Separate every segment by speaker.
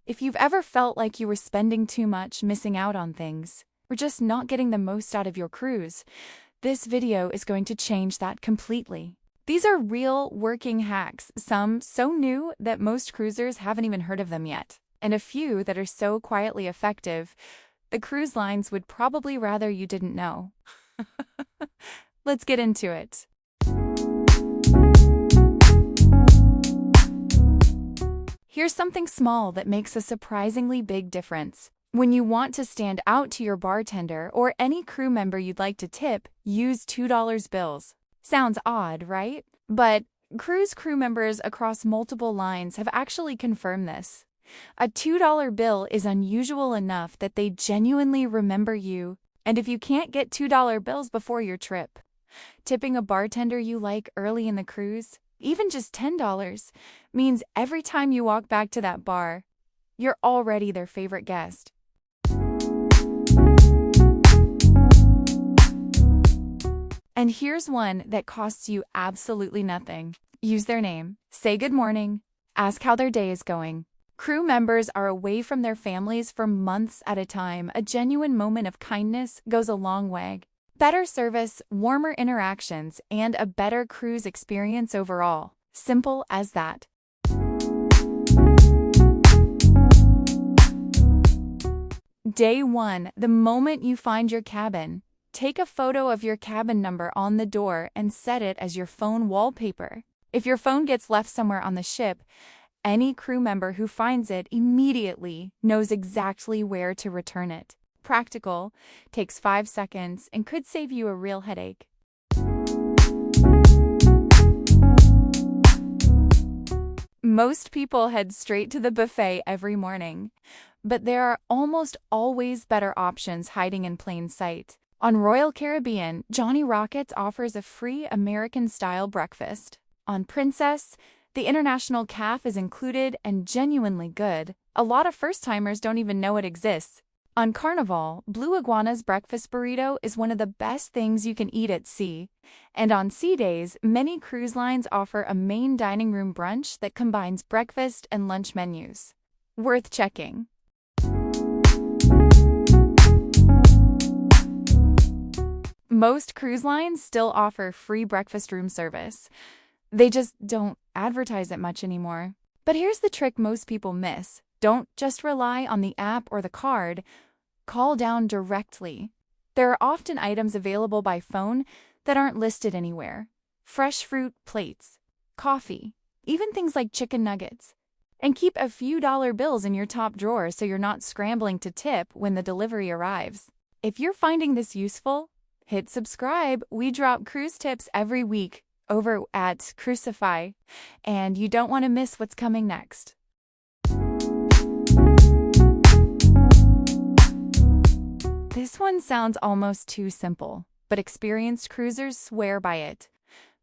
Speaker 1: If you've ever felt like you were spending too much, missing out on things, or just not getting the most out of your cruise, this video is going to change that completely. These are real working hacks, some so new that most cruisers haven't even heard of them yet, and a few that are so quietly effective, the cruise lines would probably rather you didn't know. Let's get into it. Here's something small that makes a surprisingly big difference. When you want to stand out to your bartender or any crew member you'd like to tip, use $2 bills. Sounds odd, right? But cruise crew members across multiple lines have actually confirmed this. A $2 bill is unusual enough that they genuinely remember you, and if you can't get $2 bills before your trip, tipping a bartender you like early in the cruise, even just $10, means every time you walk back to that bar, you're already their favorite guest. And here's one that costs you absolutely nothing. Use their name, say good morning, ask how their day is going. Crew members are away from their families for months at a time. A genuine moment of kindness goes a long way. Better service, warmer interactions, and a better cruise experience overall. Simple as that. Day 1. The moment you find your cabin. Take a photo of your cabin number on the door and set it as your phone wallpaper. If your phone gets left somewhere on the ship, any crew member who finds it immediately knows exactly where to return it. Practical, takes 5 seconds, and could save you a real headache. Most people head straight to the buffet every morning, but there are almost always better options hiding in plain sight. On Royal Caribbean, Johnny Rockets offers a free American-style breakfast. On Princess, the international calf is included and genuinely good. A lot of first-timers don't even know it exists. On Carnival, Blue Iguana's breakfast burrito is one of the best things you can eat at sea. And on sea days, many cruise lines offer a main dining room brunch that combines breakfast and lunch menus. Worth checking. Most cruise lines still offer free breakfast room service. They just don't advertise it much anymore. But here's the trick most people miss. Don't just rely on the app or the card. Call down directly. There are often items available by phone that aren't listed anywhere. Fresh fruit plates, coffee, even things like chicken nuggets. And keep a few dollar bills in your top drawer so you're not scrambling to tip when the delivery arrives. If you're finding this useful, hit subscribe. We drop cruise tips every week over at Crucify, and you don't want to miss what's coming next. This one sounds almost too simple, but experienced cruisers swear by it.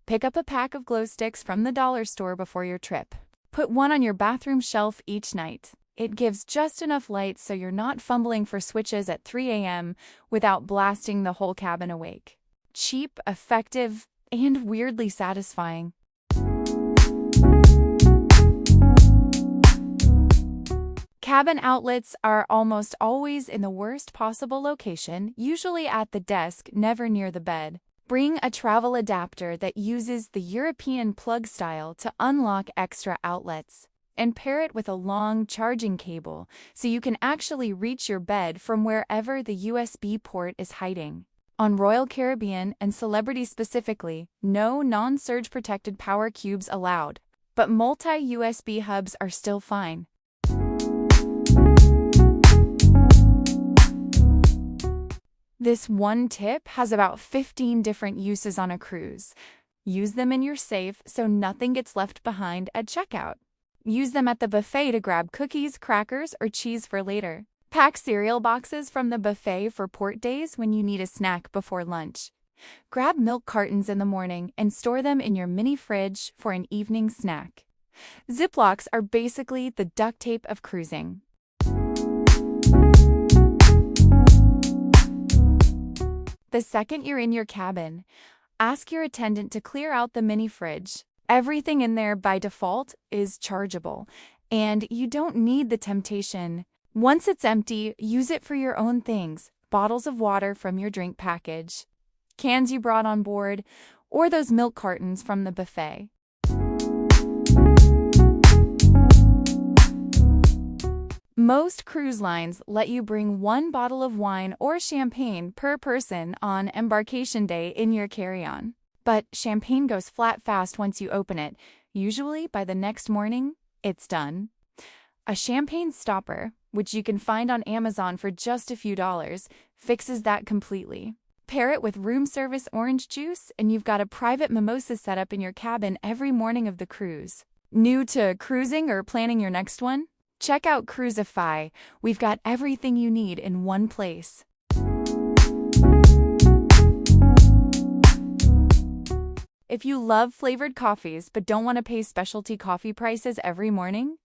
Speaker 1: Pick up a pack of glow sticks from the dollar store before your trip. Put one on your bathroom shelf each night. It gives just enough light so you're not fumbling for switches at 3 a.m. without blasting the whole cabin awake. Cheap, effective, and weirdly satisfying. Cabin outlets are almost always in the worst possible location, usually at the desk, never near the bed. Bring a travel adapter that uses the European plug style to unlock extra outlets, and pair it with a long charging cable so you can actually reach your bed from wherever the USB port is hiding. On Royal Caribbean and Celebrity specifically, no non-surge protected power cubes allowed, but multi-USB hubs are still fine. This one tip has about 15 different uses on a cruise. Use them in your safe so nothing gets left behind at checkout. Use them at the buffet to grab cookies, crackers, or cheese for later. Pack cereal boxes from the buffet for port days when you need a snack before lunch. Grab milk cartons in the morning and store them in your mini fridge for an evening snack. Ziplocs are basically the duct tape of cruising. The second you're in your cabin, ask your attendant to clear out the mini fridge. Everything in there by default is chargeable, And you don't need the temptation. Once it's empty, use it for your own things. Bottles of water from your drink package, cans you brought on board, or those milk cartons from the buffet. Most cruise lines let you bring one bottle of wine or champagne per person on embarkation day in your carry-on. But champagne goes flat fast once you open it. Usually, by the next morning, it's done. A champagne stopper, which you can find on Amazon for just a few dollars, fixes that completely. Pair it with room service orange juice, and you've got a private mimosa set up in your cabin every morning of the cruise. New to cruising or planning your next one? Check out Cruisify. We've got everything you need in one place. If you love flavored coffees but don't want to pay specialty coffee prices every morning,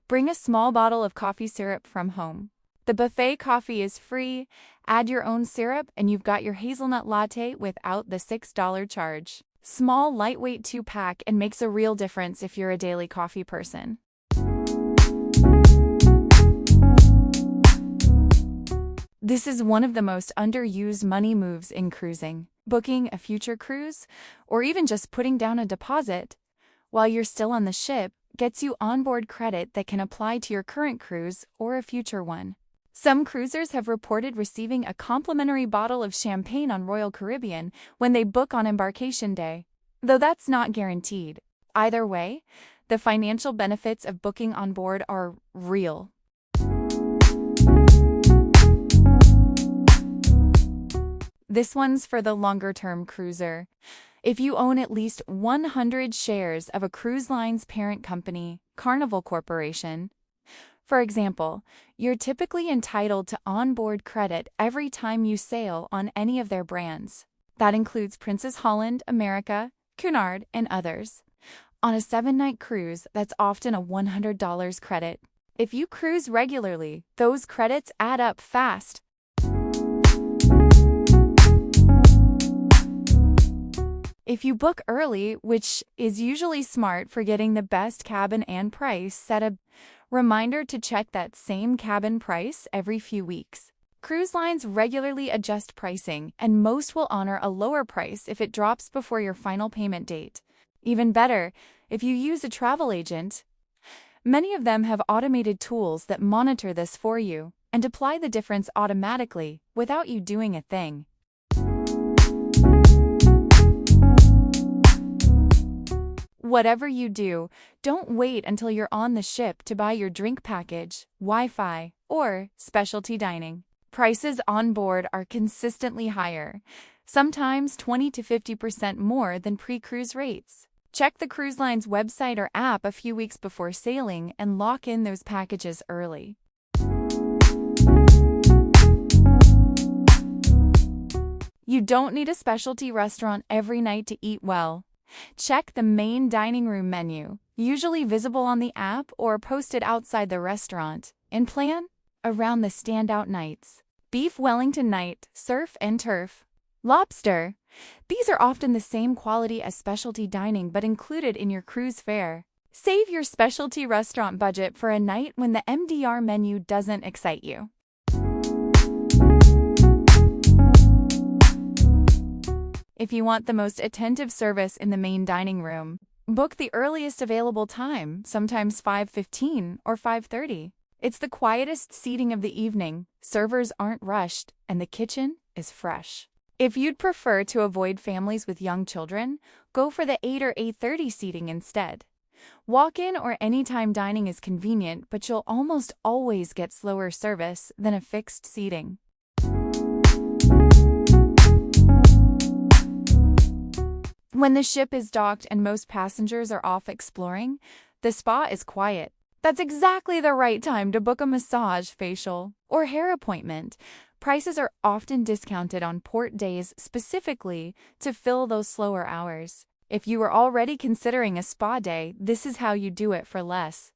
Speaker 1: bring a small bottle of coffee syrup from home. The buffet coffee is free. Add your own syrup and you've got your hazelnut latte without the $6 charge. Small, lightweight 2-pack and makes a real difference if you're a daily coffee person. This is one of the most underused money moves in cruising. Booking a future cruise, or even just putting down a deposit while you're still on the ship, gets you onboard credit that can apply to your current cruise or a future one. Some cruisers have reported receiving a complimentary bottle of champagne on Royal Caribbean when they book on embarkation day, though that's not guaranteed. Either way, the financial benefits of booking on board are real. This one's for the longer-term cruiser. If you own at least 100 shares of a cruise line's parent company, Carnival Corporation, for example, you're typically entitled to onboard credit every time you sail on any of their brands. That includes Princess Holland, America, Cunard, and others. On a 7-night cruise, that's often a $100 credit. If you cruise regularly, those credits add up fast. If you book early, which is usually smart for getting the best cabin and price, set a reminder to check that same cabin price every few weeks. Cruise lines regularly adjust pricing, and most will honor a lower price if it drops before your final payment date. Even better, if you use a travel agent. Many of them have automated tools that monitor this for you and apply the difference automatically without you doing a thing. Whatever you do, don't wait until you're on the ship to buy your drink package, Wi-Fi, or specialty dining. Prices on board are consistently higher, sometimes 20 to 50% more than pre-cruise rates. Check the cruise line's website or app a few weeks before sailing and lock in those packages early. You don't need a specialty restaurant every night to eat well. Check the main dining room menu, usually visible on the app or posted outside the restaurant, and plan around the standout nights. Beef Wellington night, surf and turf. Lobster. These are often the same quality as specialty dining but included in your cruise fare. Save your specialty restaurant budget for a night when the MDR menu doesn't excite you. If you want the most attentive service in the main dining room, book the earliest available time, sometimes 5:15 or 5:30. It's the quietest seating of the evening, servers aren't rushed, and the kitchen is fresh. If you'd prefer to avoid families with young children, go for the 8 or 8:30 seating instead. Walk-in or anytime dining is convenient, but you'll almost always get slower service than a fixed seating. When the ship is docked and most passengers are off exploring, the spa is quiet. That's exactly the right time to book a massage, facial, or hair appointment. Prices are often discounted on port days specifically to fill those slower hours. If you are already considering a spa day, this is how you do it for less.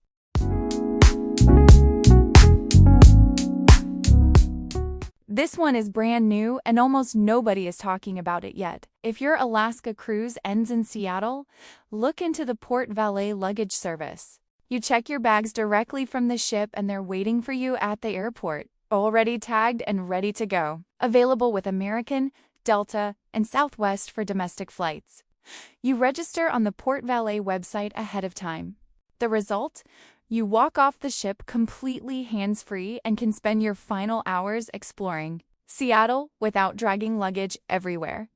Speaker 1: This one is brand new and almost nobody is talking about it yet. If your Alaska cruise ends in Seattle, look into the Port Valet luggage service. You check your bags directly from the ship and they're waiting for you at the airport, already tagged and ready to go. Available with American, Delta, and Southwest for domestic flights. You register on the Port Valet website ahead of time. The result? You walk off the ship completely hands-free and can spend your final hours exploring Seattle without dragging luggage everywhere.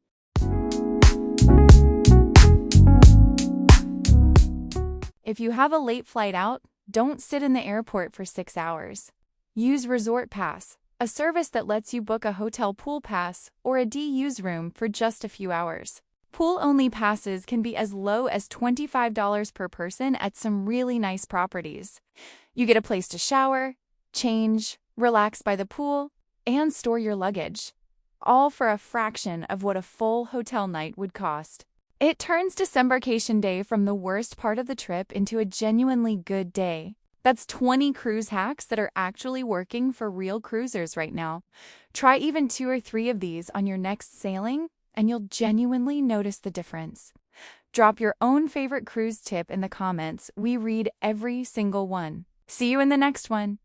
Speaker 1: If you have a late flight out, don't sit in the airport for 6 hours. Use Resort Pass, a service that lets you book a hotel pool pass or a D-use room for just a few hours. Pool-only passes can be as low as $25 per person at some really nice properties. You get a place to shower, change, relax by the pool, and store your luggage, all for a fraction of what a full hotel night would cost. It turns Decembarkation Day from the worst part of the trip into a genuinely good day. That's 20 cruise hacks that are actually working for real cruisers right now. Try even 2 or 3 of these on your next sailing, and you'll genuinely notice the difference. Drop your own favorite cruise tip in the comments. We read every single one. See you in the next one.